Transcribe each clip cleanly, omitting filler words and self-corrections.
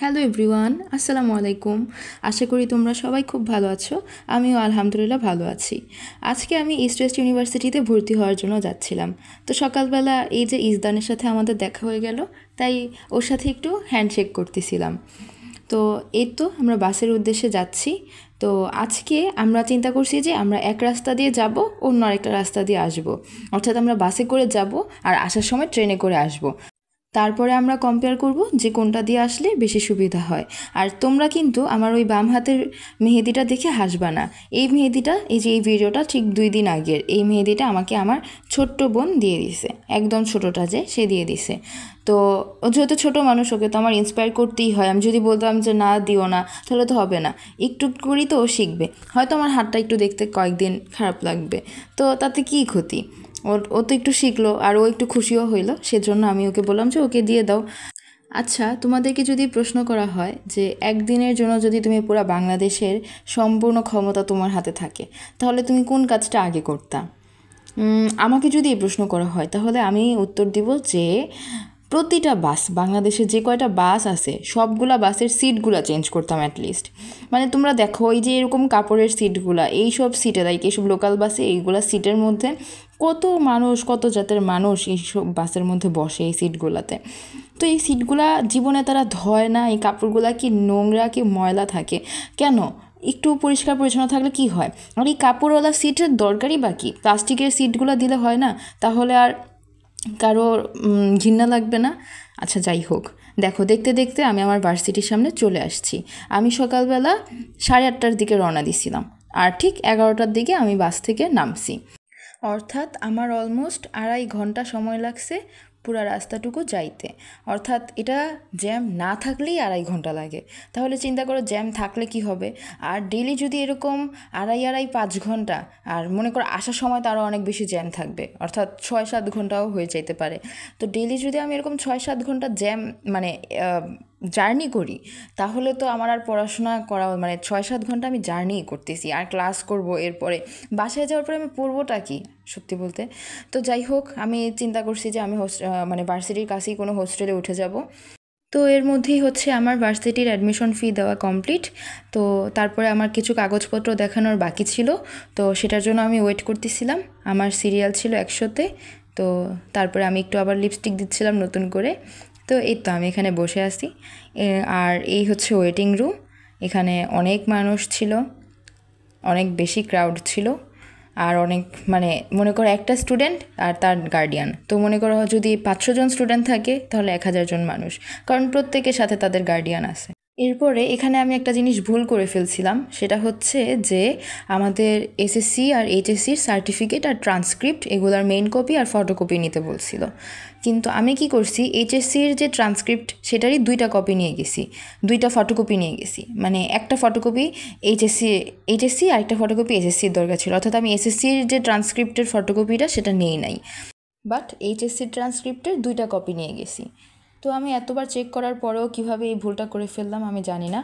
Hello everyone, আসসালামু আলাইকুম। আশা করি তোমরা সবাই খুব ভালো আছো। আমিও আলহামদুলিল্লাহ ভালো আছি। আজকে আমি ইস্ট ওয়েস্ট ইউনিভার্সিটিতে ভর্তি হওয়ার জন্য যাচ্ছিলাম। তো সকালবেলা এই যে ইসদানের সাথে আমাদের দেখা হয়ে গেল, তাই ওর সাথে একটু হ্যান্ডশেক করতেছিলাম। তো এই তো আমরা বাসের উদ্দেশ্যে যাচ্ছি। তো আজকে আমরা চিন্তা করছি যে আমরা এক রাস্তা দিয়ে যাব, অন্য আরেকটা রাস্তা দিয়ে আসব। অর্থাৎ আমরা বাসে করে যাব আর আসার সময় ট্রেনে করে আসব। তারপরে আমরা কম্পেয়ার করব যে কোনটা দিয়ে আসলে বেশি সুবিধা হয়। আর তোমরা কিন্তু আমার ওই বাম হাতের মেহেদিটা দেখে হাসবা না। এই মেহেদিটা, এই যে এই ভিডিওটা ঠিক 2 দিন আগের, এই মেহেদিটা আমাকে আমার ছোট্ট বোন দিয়ে দিছে, একদম ছোটোটা যে সে দিয়ে দিছে। তো ও যেহেতু ছোটো মানুষ, ওকে তো আমার ইন্সপায়ার করতেই হয়। আমি যদি বলতাম যে না দিও না, তাহলে তো হবে না। একটু করেই তো ও শিখবে। হয়তো আমার হাতটা একটু দেখতে কয়েকদিন খারাপ লাগবে, তো তাতে কী ক্ষতি? ও তো একটু শিখলো আর ও একটু খুশিও হইলো, সেজন্য আমি ওকে বললাম যে ওকে দিয়ে দাও। আচ্ছা, তোমাদেরকে যদি প্রশ্ন করা হয় যে একদিনের জন্য যদি তুমি পুরো বাংলাদেশের সম্পূর্ণ ক্ষমতা তোমার হাতে থাকে, তাহলে তুমি কোন কাজটা আগে করতা? আমাকে যদি এই প্রশ্ন করা হয়, তাহলে আমি উত্তর দিব যে প্রতিটা বাস, বাংলাদেশে যে কয়টা বাস আছে সবগুলা বাসের সিটগুলা চেঞ্জ করতাম অ্যাটলিস্ট। মানে তোমরা দেখো এই যে এরকম কাপড়ের সিটগুলা, এইসব সিটে লাইক এইসব লোকাল বাসে এইগুলা সিটের মধ্যে কত মানুষ, কত জাতের মানুষ এইসব বাসের মধ্যে বসে এই সিটগুলাতে। তো এই সিটগুলা জীবনে তারা ধয় না, এই কাপড়গুলা কি নোংরা কি ময়লা থাকে কেন? একটু পরিষ্কার পরিচ্ছন্ন থাকলে কি হয়? আর এই কাপড়ওয়ালা সিটের দরকারই বাকি, প্লাস্টিকের সিটগুলো দিলে হয় না? তাহলে আর কারো ঘৃণা লাগবে না? আচ্ছা যাই হোক, দেখো দেখতে দেখতে আমি আমার ভার্সিটির সামনে চলে আসছি। আমি সকালবেলা 8:30টার দিকে রওনা দিছিলাম, আর ঠিক 11টার দিকে আমি বাস থেকে নামছি। অর্থাৎ আমার অলমোস্ট 2.5 ঘন্টা সময় লাগছে পুরা রাস্তাটুকু যাইতে। অর্থাৎ এটা জ্যাম না থাকলেই 2.5 ঘন্টা লাগে। তাহলে চিন্তা করো জ্যাম থাকলে কি হবে। আর ডেলি যদি এরকম 2.5 5 ঘন্টা, আর মনে করো আসার সময় তো আরও অনেক বেশি জ্যাম থাকবে, অর্থাৎ 6-7 ঘন্টাও হয়ে যেতে পারে। তো ডেলি যদি আমি এরকম 6-7 ঘন্টা জ্যাম মানে জার্নি করি, তাহলে তো আমার আর পড়াশোনা করা মানে 6-7 ঘন্টা আমি জার্নিই করতেছি আর ক্লাস করব, এরপরে বাসায় যাওয়ার পরে আমি পড়বোটা কি সত্যি বলতে। তো যাই হোক, আমি চিন্তা করছি যে আমি মানে ভার্সিটির কাছেই কোনো হোস্টেলে উঠে যাব। তো এর মধ্যেই হচ্ছে আমার ভার্সিটির অ্যাডমিশন ফি দেওয়া কমপ্লিট। তো তারপরে আমার কিছু কাগজপত্র দেখানোর বাকি ছিল, তো সেটার জন্য আমি ওয়েট করতেছিলাম। আমার সিরিয়াল ছিল 100-তে। তো তারপরে আমি একটু আবার লিপস্টিক দিচ্ছিলাম নতুন করে। তো এই তো আমি এখানে বসে আছি। আর এই হচ্ছে ওয়েটিং রুম। এখানে অনেক মানুষ ছিল, অনেক বেশি ক্রাউড ছিল। আর অনেক মানে মনে করো একটা স্টুডেন্ট আর তার গার্ডিয়ান, তো মনে করো যদি 500 জন স্টুডেন্ট থাকে তাহলে 1000 জন মানুষ, কারণ প্রত্যেকের সাথে তাদের গার্ডিয়ান আছে। এরপরে এখানে আমি একটা জিনিস ভুল করে ফেলছিলাম, সেটা হচ্ছে যে আমাদের এসএসসি আর এইচএসসির সার্টিফিকেট আর ট্রান্সক্রিপ্ট এগুলার মেইন কপি আর ফটোকপি নিতে বলছিল। কিন্তু আমি কি করছি, এইচএসসির যে ট্রান্সক্রিপ্ট সেটারই 2টা কপি নিয়ে গেছি, 2টা ফটোকপি নিয়ে গেছি। মানে একটা ফটোকপি এইচএসসি আর একটা ফটোকপি এসএসসির দরকার ছিল, অর্থাৎ আমি এসএসসির যে ট্রান্সক্রিপ্টের ফটোকপিটা সেটা নিয়েই নাই, বাট এইচএসসির ট্রান্সক্রিপ্টের 2টা কপি নিয়ে গেছি। তো আমি এতবার চেক করার পরেও কিভাবে এই ভুলটা করে ফেললাম আমি জানি না।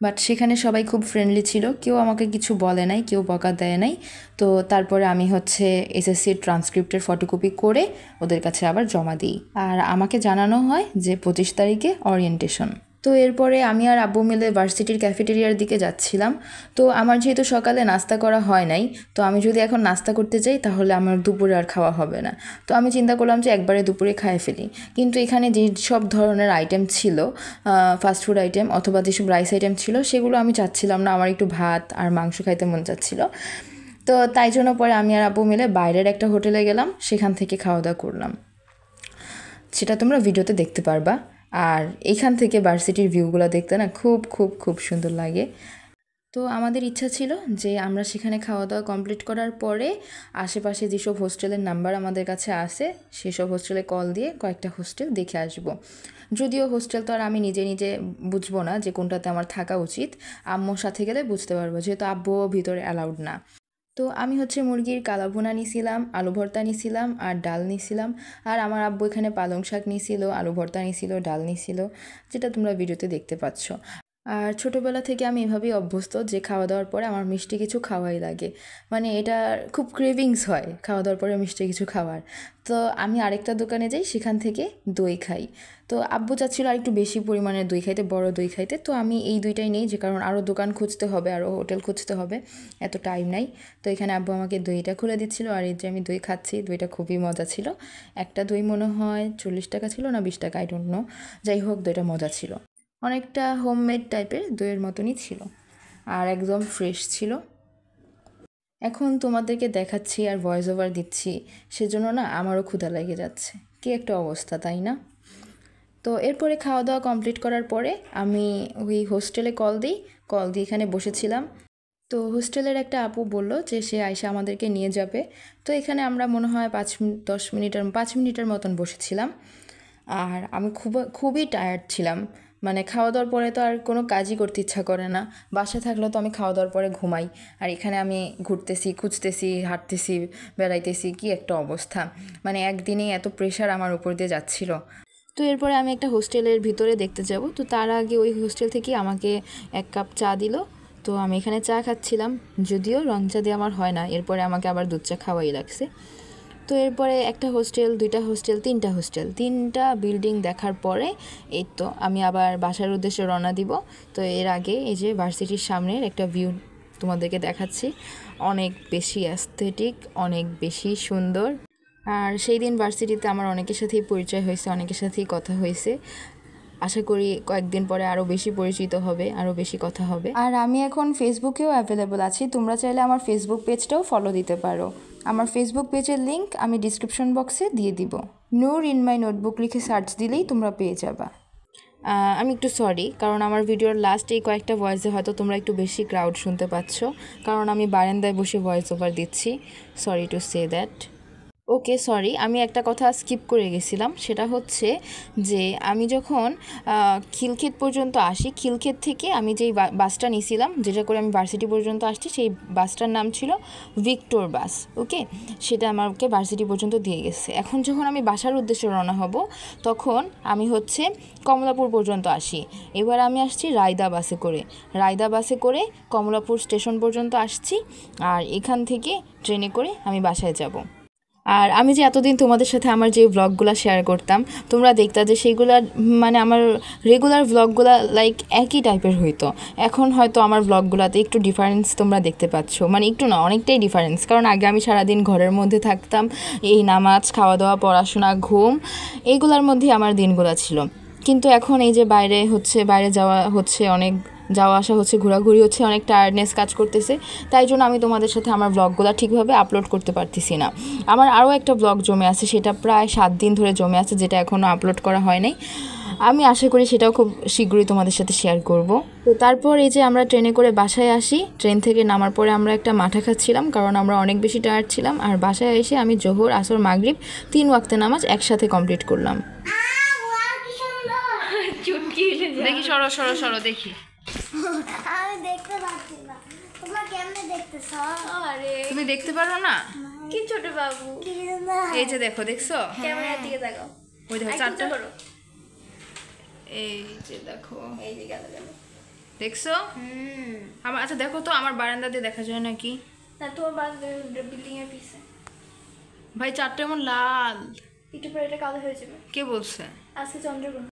বাট সেখানে সবাই খুব ফ্রেন্ডলি ছিল, কেউ আমাকে কিছু বলে নাই, কেউ বকা দেয় নাই। তো তারপরে আমি হচ্ছে এসএসসির ট্রান্সক্রিপ্টের ফটোকপি করে ওদের কাছে আবার জমা দিই। আর আমাকে জানানো হয় যে 25 তারিখে ওরিয়েন্টেশন। তো এরপরে আমি আর আব্বু মিলে ভার্সিটির ক্যাফেটেরিয়ার দিকে যাচ্ছিলাম। তো আমার যেহেতু সকালে নাস্তা করা হয় নাই, তো আমি যদি এখন নাস্তা করতে যাই তাহলে আমার দুপুরে আর খাওয়া হবে না। তো আমি চিন্তা করলাম যে একবারে দুপুরে খাইয়ে ফেলি। কিন্তু এখানে যে সব ধরনের আইটেম ছিল, ফাস্টফুড আইটেম অথবা যেসব রাইস আইটেম ছিল, সেগুলো আমি চাচ্ছিলাম না। আমার একটু ভাত আর মাংস খাইতে মন চাচ্ছিল। তো তাই জন্য পরে আমি আর আব্বু মিলে বাইরের একটা হোটেলে গেলাম, সেখান থেকে খাওয়া দাওয়া করলাম। সেটা তোমরা ভিডিওতে দেখতে পারবা। আর এইখান থেকে ভার্সিটির ভিউগুলো দেখতে না খুব খুব খুব সুন্দর লাগে। তো আমাদের ইচ্ছা ছিল যে আমরা সেখানে খাওয়া দাওয়া কমপ্লিট করার পরে আশেপাশে যেসব হোস্টেলের নাম্বার আমাদের কাছে আছে সেসব হোস্টেলে কল দিয়ে কয়েকটা হোস্টেল দেখে আসব। যদিও হোস্টেল তো আর আমি নিজে নিজে বুঝবো না যে কোনটাতে আমার থাকা উচিত, আম্মুর সাথে গেলে বুঝতে পারবো, যেহেতু আব্বুও ভিতরে অ্যালাউড না। তো আমি হচ্ছে মুরগির কালাভুনা নিছিলাম, আলু ভর্তা নিছিলাম আর ডাল নিছিলাম। আর আমার আব্বু এখানে পালং শাক নিছিল, আলু ভর্তা নিছিল, ডাল নিছিল, যেটা তোমরা ভিডিওতে দেখতে পাচ্ছ। আর ছোটোবেলা থেকে আমি এভাবেই অভ্যস্ত যে খাওয়া দাওয়ার পরে আমার মিষ্টি কিছু খাওয়াই লাগে, মানে এটা খুব ক্রেভিংস হয় খাওয়া দাওয়ার পরে মিষ্টি কিছু খাওয়ার। তো আমি আরেকটা দোকানে যাই, সেখান থেকে দই খাই। তো আব্বু চাচ্ছিল আর একটু বেশি পরিমাণে দই খাইতে, বড় দই খাইতে, তো আমি এই দুইটাই নেই, যে কারণ আরও দোকান খুঁজতে হবে, আরও হোটেল খুঁজতে হবে, এত টাইম নাই। তো এখানে আব্বু আমাকে দইটা খুলে দিচ্ছিল, আর এই যে আমি দই খাচ্ছি, দইটা খুবই মজা ছিল। একটা দই মনে হয় 40 টাকা ছিল না 20 টাকা, আই ডোন্ট নো। যাই হোক, দইটা মজা ছিল, অনেকটা হোমমেড টাইপের দইয়ের মতনই ছিল, আর একদম ফ্রেশ ছিল। এখন তোমাদেরকে দেখাচ্ছি আর ভয়েস ওভার দিচ্ছি, সেজন্য না আমারও ক্ষুধা লেগে যাচ্ছে, কি একটা অবস্থা, তাই না? তো এরপরে খাওয়া দাওয়া কমপ্লিট করার পরে আমি ওই হোস্টেলে কল দিয়ে এখানে বসেছিলাম। তো হোস্টেলের একটা আপু বলল যে সে আয়সা আমাদেরকে নিয়ে যাবে। তো এখানে আমরা মনে হয় 5 মিনিটের মতন বসেছিলাম। আর আমি খুবই টায়ার্ড ছিলাম, মানে খাওয়া দাওয়ার পরে তো আর কোনো কাজই করতে ইচ্ছা করে না। বাসায় থাকলেও তো আমি খাওয়া দাওয়ার পরে ঘুমাই, আর এখানে আমি ঘুরতেছি, খুঁজতেছি, হাঁটতেছি, বেড়াইতেছি, কি একটা অবস্থা, মানে একদিনেই এত প্রেশার আমার উপর দিয়ে যাচ্ছিল। তো এরপরে আমি একটা হোস্টেলের ভিতরে দেখতে যাব, তো তার আগে ওই হোস্টেল থেকে আমাকে 1 কাপ চা দিল। তো আমি এখানে চা খাচ্ছিলাম, যদিও রং চা দিয়ে আমার হয় না, এরপরে আমাকে আবার দুধ চা খাওয়াই লাগছে। তো এরপরে একটা হোস্টেল, 2টা হোস্টেল, 3টা হোস্টেল, 3টা বিল্ডিং দেখার পরে এই তো আমি আবার বাসার উদ্দেশ্যে রওনা দিব। তো এর আগে এই যে ভার্সিটির সামনের একটা ভিউ তোমাদেরকে দেখাচ্ছি, অনেক বেশি অ্যাস্থেটিক, অনেক বেশি সুন্দর। আর সেই দিন ভার্সিটিতে আমার অনেকের সাথেই পরিচয় হয়েছে, অনেকের সাথেই কথা হয়েছে। আশা করি কয়েকদিন পরে আরও বেশি পরিচিত হবে, আরও বেশি কথা হবে। আর আমি এখন ফেসবুকেও অ্যাভেলেবল আছি, তোমরা চাইলে আমার ফেসবুক পেজটাও ফলো দিতে পারো। আমার ফেসবুক পেজের লিঙ্ক আমি ডিসক্রিপশন বক্সে দিয়ে দিব। নূর ইন মাই নোটবুক লিখে সার্চ দিলেই তোমরা পেয়ে যাবা। আমি একটু সরি, কারণ আমার ভিডিওর লাস্ট এই কয়েকটা ভয়েসে হয়তো তোমরা একটু বেশি ক্রাউড শুনতে পাচ্ছ, কারণ আমি বারান্দায় বসে ভয়েস ওভার দিচ্ছি। Sorry to say that. Okay, sorry, আমি একটা কথা স্কিপ করে গেছিলাম, সেটা হচ্ছে যে আমি যখন খিলক্ষেত পর্যন্ত আসি, খিলক্ষেত থেকে আমি যেই বাসটা নিয়েছিলাম, যেটা করে আমি ভার্সিটি পর্যন্ত আসছি, সেই বাসটার নাম ছিল ভিক্টোর বাস। ওকে, সেটা আমাকে ভার্সিটি পর্যন্ত দিয়ে গেছে। এখন যখন আমি বাসার উদ্দেশ্যে রওনা হব, তখন আমি হচ্ছে কমলাপুর পর্যন্ত আসি। এবার আমি আসছি রায়দা বাসে করে কমলাপুর স্টেশন পর্যন্ত আসছি, আর এখান থেকে ট্রেনে করে আমি বাসায় যাব। আর আমি যে এতদিন তোমাদের সাথে আমার যে ভ্লগগুলো শেয়ার করতাম, তোমরা দেখতা যে সেইগুলো, মানে আমার রেগুলার ভ্লগগুলো লাইক একই টাইপের হইতো। এখন হয়তো আমার ভ্লগগুলোতে একটু ডিফারেন্স তোমরা দেখতে পাচ্ছ, মানে একটু না, অনেকটাই ডিফারেন্স। কারণ আগে আমি সারাদিন ঘরের মধ্যে থাকতাম, এই নামাজ, খাওয়া দাওয়া, পড়াশোনা, ঘুম, এইগুলোর মধ্যেই আমার দিনগুলো ছিল। কিন্তু এখন এই যে বাইরে যাওয়া হচ্ছে, অনেক যাওয়া আসা হচ্ছে, ঘোরাঘুরি হচ্ছে, অনেক টায়ার্ডনেস কাজ করতেছে, তাই জন্য আমি তোমাদের সাথে আমার ব্লগগুলো ঠিকভাবে আপলোড করতে পারতেছি না। আমার আরও একটা ব্লগ জমে আছে, সেটা প্রায় 7 দিন ধরে জমে আছে, যেটা এখনও আপলোড করা হয় নাই। আমি আশা করি সেটাও খুব শীঘ্রই তোমাদের সাথে শেয়ার করব। তো তারপর এই যে আমরা ট্রেনে করে বাসায় আসি, ট্রেন থেকে নামার পরে আমরা একটা মাঠা খাচ্ছিলাম, কারণ আমরা অনেক বেশি টায়ার্ড ছিলাম। আর বাসায় এসে আমি জোহর, আসর, মাগরিব 3 ওয়াক্তে নামাজ একসাথে কমপ্লিট করলাম। দেখি, সরো দেখি। আমি দেখতে পাচ্ছি না, তোমরা কেমনে দেখতেছ? আরে তুমি দেখতে পারো না? কি ছোট বাবু, এই যে দেখো, দেখছো? ক্যামেরার দিকে তাকাও, ওই দেখো চারটা, এই যে দেখো, এই যে গেল দেখছো? আমার, আচ্ছা দেখো তো, আমার বারান্দা দিয়ে দেখা যায় নাকি? না, তোমার বারান্দা বিল্ডিং এর পিছে। ভাই চারটা এমন লাল, একটু পরে এটা কালো হয়ে যাবে। কে বলছে? আজকে চন্দ্রগ্রহণ।